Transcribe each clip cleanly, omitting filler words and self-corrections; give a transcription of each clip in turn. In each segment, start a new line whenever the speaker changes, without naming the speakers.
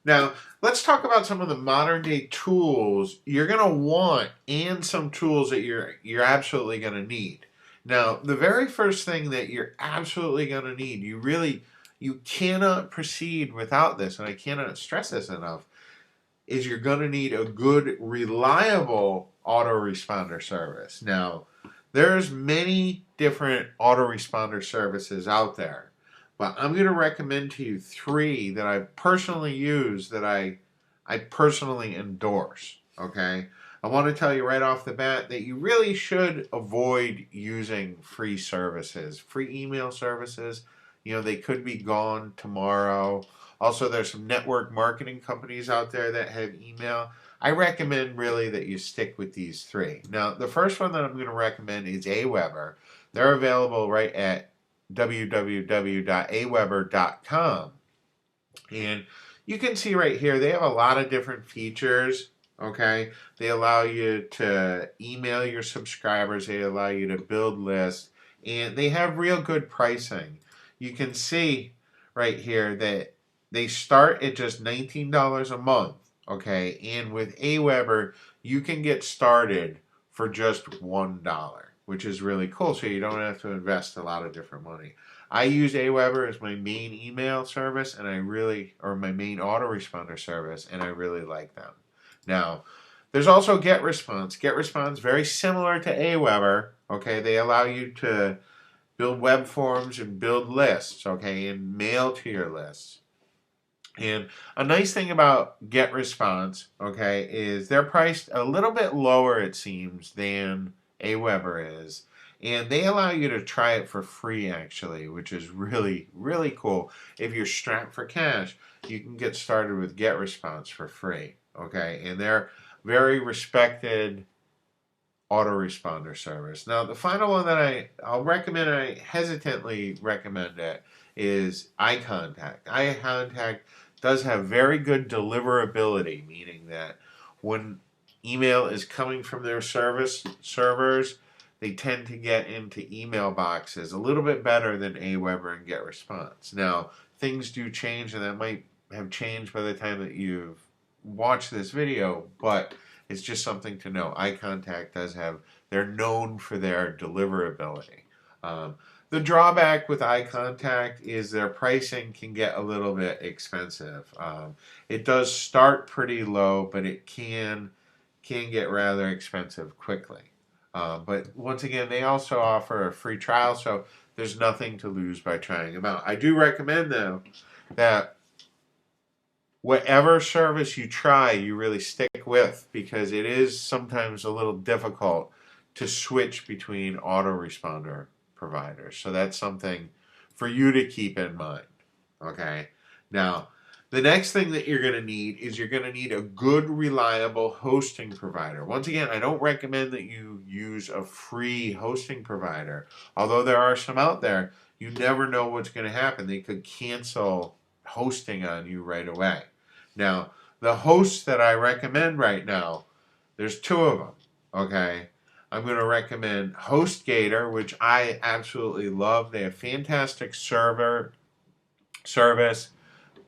Now, let's talk about some of the modern day tools you're going to want and some tools that you're absolutely going to need. Now, the very first thing that you're absolutely going to need, you cannot proceed without this, and I cannot stress this enough, is you're going to need a good, reliable autoresponder service. Now, there's many different autoresponder services out there, but I'm going to recommend to you three that I personally use that I personally endorse. Okay, I want to tell you right off the bat that you really should avoid using free services, free email services. You know, they could be gone tomorrow. Also, there's some network marketing companies out there that have email. I recommend really that you stick with these three. Now, the first one that I'm going to recommend is Aweber. They're available right at www.aweber.com. And you can see right here, they have a lot of different features. Okay, they allow you to email your subscribers, they allow you to build lists, and they have real good pricing. You can see right here that they start at just $19 a month. Okay, and with Aweber, you can get started for just $1, which is really cool. So you don't have to invest a lot of different money. I use Aweber as my main email service, and or my main autoresponder service, and I really like them. Now, there's also GetResponse. GetResponse, very similar to Aweber. Okay, they allow you to build web forms and build lists. Okay, and mail to your lists. And a nice thing about GetResponse, okay, is they're priced a little bit lower, it seems, than Aweber is. And they allow you to try it for free, actually, which is really, really cool. If you're strapped for cash, you can get started with GetResponse for free, okay? And they're very respected autoresponder service. Now, the final one that I'll recommend, I hesitantly recommend it, is iContact. iContact does have very good deliverability, meaning that when email is coming from their servers, they tend to get into email boxes a little bit better than Aweber and GetResponse. Now, things do change, and that might have changed by the time that you've watched this video, but it's just something to know. iContact does have, they're known for their deliverability. The drawback with iContact is their pricing can get a little bit expensive. It does start pretty low, but it can get rather expensive quickly. But once again, they also offer a free trial, so there's nothing to lose by trying them out. I do recommend, though, that whatever service you try, you really stick with, because it is sometimes a little difficult to switch between autoresponder providers. So that's something for you to keep in mind. Okay. Now, the next thing that you're going to need is you're going to need a good, reliable hosting provider. Once again, I don't recommend that you use a free hosting provider. Although there are some out there, you never know what's going to happen. They could cancel hosting on you right away. Now, the hosts that I recommend right now, there's two of them. Okay. I'm going to recommend HostGator, which I absolutely love. They have fantastic service,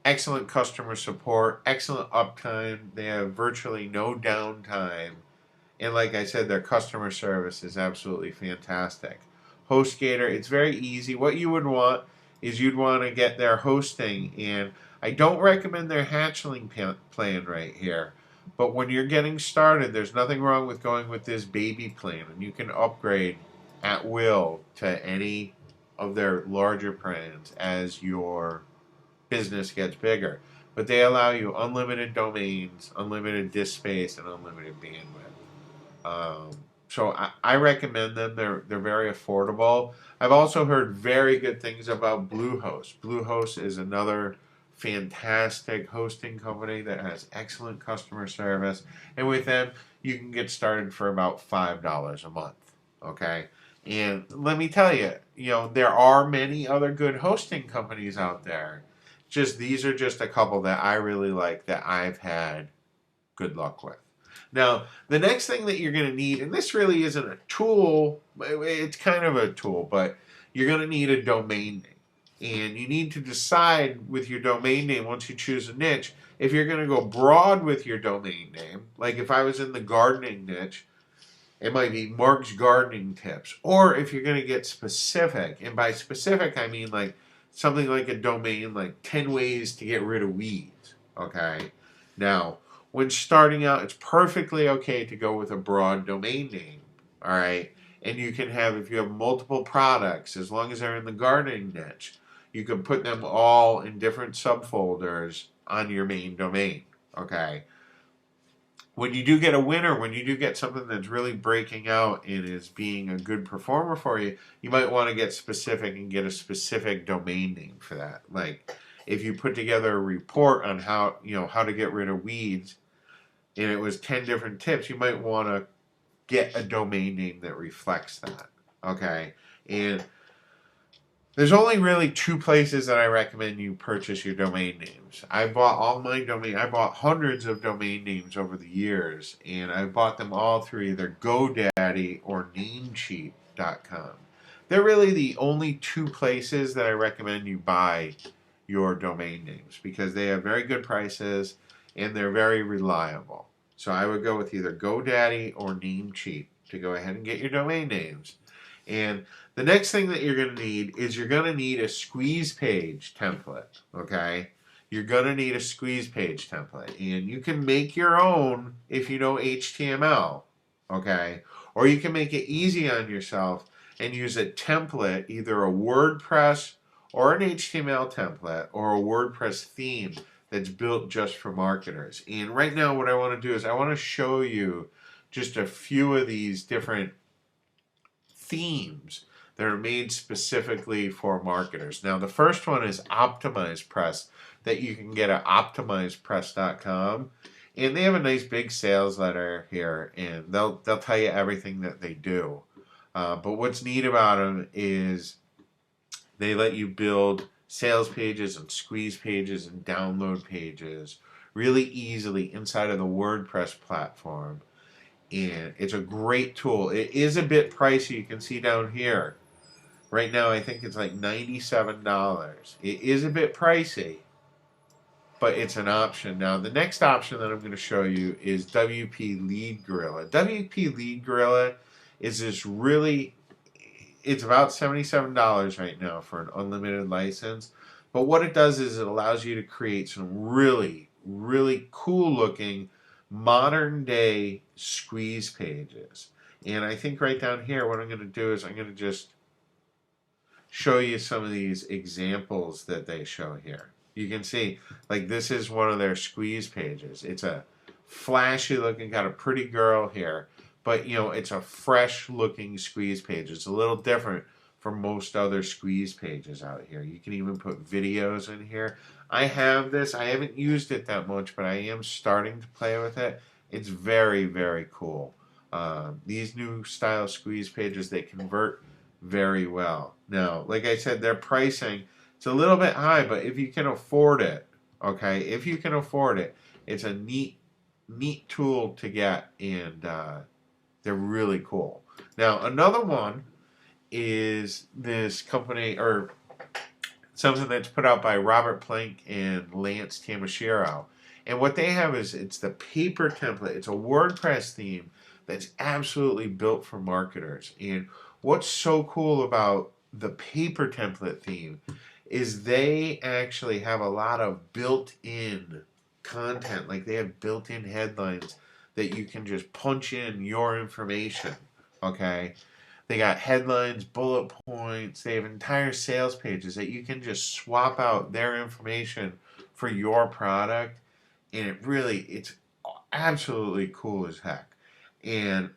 excellent customer support, excellent uptime. They have virtually no downtime. And like I said, their customer service is absolutely fantastic. HostGator, it's very easy. What you would want is you'd want to get their hosting, and I don't recommend their hatchling plan right here. But when you're getting started, there's nothing wrong with going with this baby plan, and you can upgrade at will to any of their larger plans as your business gets bigger. But they allow you unlimited domains, unlimited disk space, and unlimited bandwidth. So I recommend them. They're very affordable. I've also heard very good things about Bluehost. Bluehost is another fantastic hosting company that has excellent customer service, and with them you can get started for about $5 a month. Okay, and let me tell you, there are many other good hosting companies out there. Just these are just a couple that I really like that I've had good luck with. Now, the next thing that you're going to need, and this really isn't a tool, it's kind of a tool, but you're going to need a domain name. And you need to decide with your domain name, once you choose a niche, if you're going to go broad with your domain name. Like if I was in the gardening niche, it might be Mark's Gardening Tips. Or if you're going to get specific, and by specific I mean like something like a domain like 10 ways to get rid of weeds. Okay? Now, when starting out, it's perfectly okay to go with a broad domain name. All right? And you can have, if you have multiple products, as long as they're in the gardening niche, you can put them all in different subfolders on your main domain. Okay? When you do get a winner, when you do get something that's really breaking out and is being a good performer for you, you might want to get specific and get a specific domain name for that. Like if you put together a report on how to get rid of weeds and it was 10 different tips, you might want to get a domain name that reflects that. Okay? And there's only really two places that I recommend you purchase your domain names. I bought hundreds of domain names over the years, and I bought them all through either GoDaddy or Namecheap.com. They're really the only two places that I recommend you buy your domain names because they have very good prices and they're very reliable. So I would go with either GoDaddy or Namecheap to go ahead and get your domain names. And the next thing that you're going to need is you're going to need a squeeze page template, okay? You're going to need a squeeze page template. And you can make your own if you know HTML, okay? Or you can make it easy on yourself and use a template, either a WordPress or an HTML template or a WordPress theme that's built just for marketers. And right now what I want to do is I want to show you just a few of these different themes that are made specifically for marketers. Now, the first one is OptimizePress that you can get at OptimizePress.com. And they have a nice big sales letter here, and they'll tell you everything that they do. But what's neat about them is they let you build sales pages and squeeze pages and download pages really easily inside of the WordPress platform. And it's a great tool. It is a bit pricey. You can see down here. Right now, I think it's like $97. It is a bit pricey, but it's an option. Now, the next option that I'm going to show you is WP Lead Gorilla. WP Lead Gorilla is this really, it's about $77 right now for an unlimited license. But what it does is it allows you to create some really, really cool looking modern day squeeze pages. And I think right down here, what I'm going to do is I'm going to just show you some of these examples that they show here. You can see, like this is one of their squeeze pages. It's a flashy looking, got a pretty girl here, but it's a fresh looking squeeze page. It's a little different from most other squeeze pages out here. You can even put videos in here. I have this. I haven't used it that much, but I am starting to play with it. It's very, very cool. These new style squeeze pages, they convert very well. Now, like I said, their pricing, it's a little bit high, but if you can afford it, okay, if you can afford it, it's a neat tool to get, and they're really cool. Now, another one is this company, or something that's put out by Robert Plank and Lance Tamashiro. And what they have is, it's the paper template. It's a WordPress theme that's absolutely built for marketers. And what's so cool about the paper template theme is they actually have a lot of built-in content. Like they have built-in headlines that you can just punch in your information, okay? They got headlines, bullet points. They have entire sales pages that you can just swap out their information for your product. And it's absolutely cool as heck. And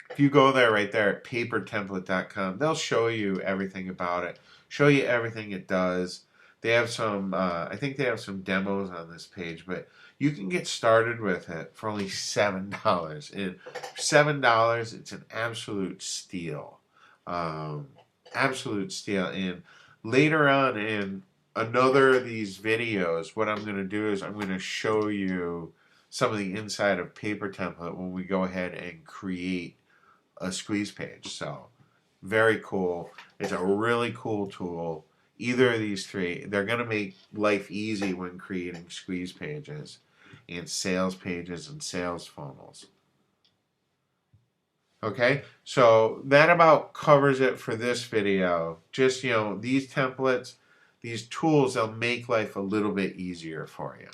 if you go there right there at papertemplate.com, they'll show you everything about it, show you everything it does. They have some, I think they have some demos on this page, but you can get started with it for only $7. And $7, it's an absolute steal. Absolute steal. And later on in another of these videos, what I'm going to do is I'm going to show you some of the inside of Paper Template when we go ahead and create a squeeze page. So very cool. It's a really cool tool. Either of these three, they're going to make life easy when creating squeeze pages and sales pages and sales funnels. Okay, so that about covers it for this video. Just, these templates, these tools, they'll make life a little bit easier for you.